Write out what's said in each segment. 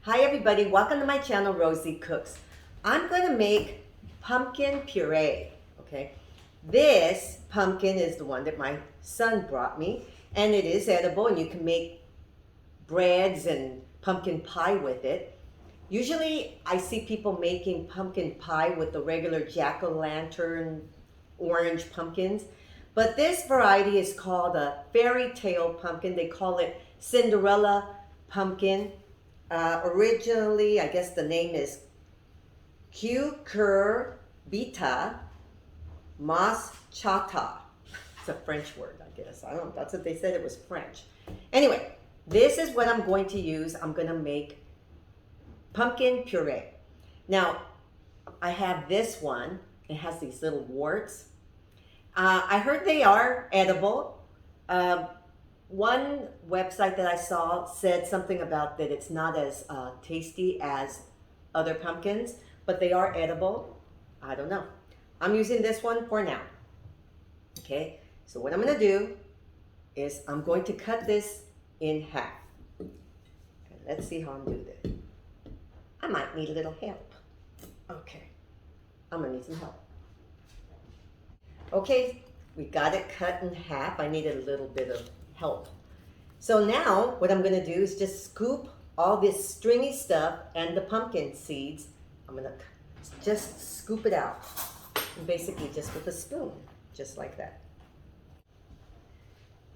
Hi everybody, welcome to my channel, Rosie Cooks. I'm going to make pumpkin puree, okay? This pumpkin is the one that my son brought me, and it is edible, and you can make breads and pumpkin pie with it. Usually I see people making pumpkin pie with the regular jack-o'-lantern orange pumpkins, but this variety is called a Fairytale Pumpkin. They call it Cinderella Pumpkin. Originally, I guess the name is Cucurbita moschata. It's a French word, I guess. I don't know. That's what they said. It was French. Anyway, this is what I'm going to use. I'm going to make pumpkin puree. Now, I have this one. It has these little warts. I heard they are edible. One website that I saw said something about that it's not as tasty as other pumpkins, but they are edible. I don't know. I'm using this one for now. Okay, so what I'm going to do is I'm going to cut this in half. Okay, let's see how I'm doing this. I might need a little help. Okay, I'm going to need some help. Okay, we got it cut in half. I needed a little bit of help. So now what I'm going to do is just scoop all this stringy stuff and the pumpkin seeds. I'm going to just scoop it out, and basically just with a spoon, just like that.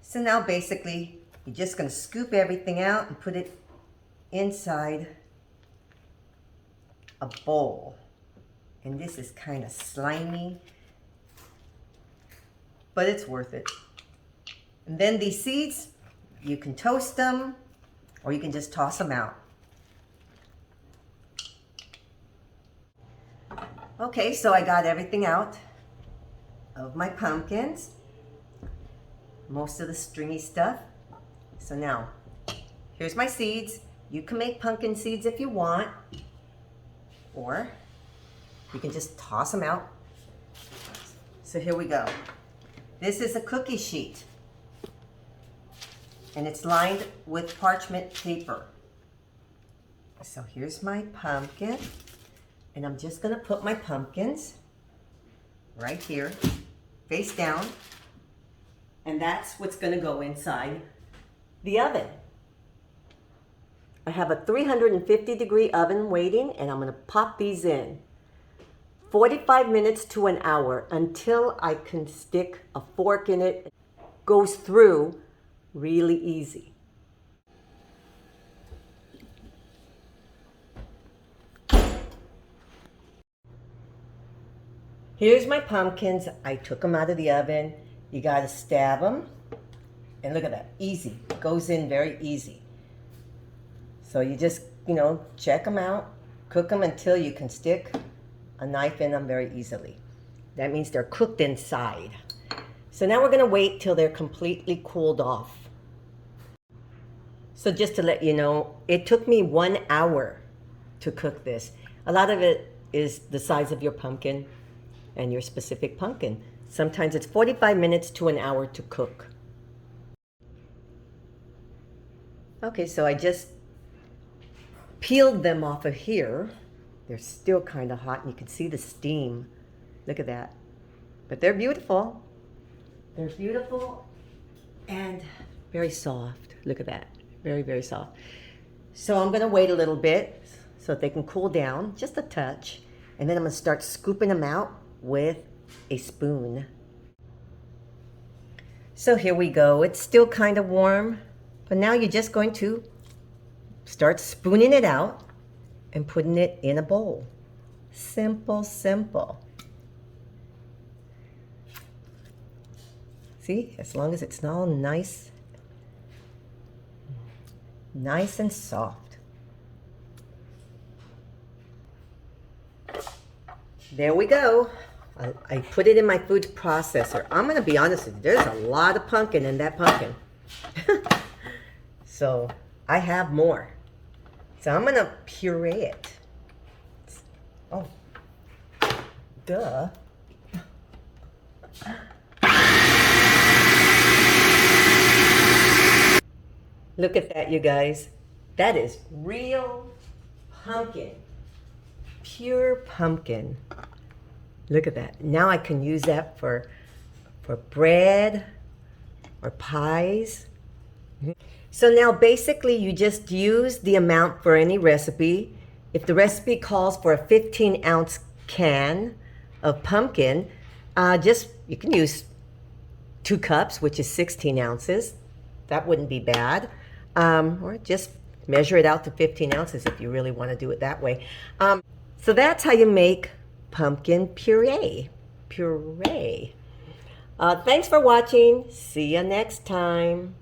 So now basically you're just going to scoop everything out and put it inside a bowl. And this is kind of slimy, but it's worth it. And then these seeds, you can toast them or you can just toss them out. Okay, so I got everything out of my pumpkins, most of the stringy stuff. So now, here's my seeds. You can make pumpkin seeds if you want, or you can just toss them out. So here we go. This is a cookie sheet, and it's lined with parchment paper. So here's my pumpkin, and I'm just gonna put my pumpkins right here, face down, and that's what's gonna go inside the oven. I have a 350-degree oven waiting, and I'm gonna pop these in. 45 minutes to an hour until I can stick a fork in it. Goes through really easy. Here's my pumpkins. I took them out of the oven. You gotta stab them. And look at that, easy. Goes in very easy. So you just, check them out, cook them until you can stick a knife in them very easily. That means they're cooked inside. So now we're gonna wait till they're completely cooled off. So just to let you know, it took me 1 hour to cook this. A lot of it is the size of your pumpkin and your specific pumpkin. Sometimes it's 45 minutes to an hour to cook. Okay, so I just peeled them off of here. They're still kind of hot, and you can see the steam. Look at that. But they're beautiful. They're beautiful and very soft. Look at that. Very, very soft. So I'm going to wait a little bit so that they can cool down, just a touch. And then I'm going to start scooping them out with a spoon. So here we go. It's still kind of warm, but now you're just going to start spooning it out and putting it in a bowl. Simple, simple. See, as long as it's all nice and soft. There we go. I put it in my food processor. I'm gonna be honest with you, there's a lot of pumpkin in that pumpkin. So I have more. So I'm gonna puree it. Oh, duh. Look at that, you guys. That is real pumpkin. Pure pumpkin. Look at that. Now I can use that for bread or pies. So now basically you just use the amount for any recipe. If the recipe calls for a 15-ounce can of pumpkin, you can use 2 cups, which is 16 ounces. That wouldn't be bad. Or just measure it out to 15 ounces if you really want to do it that way. So that's how you make pumpkin puree. Thanks for watching. See you next time.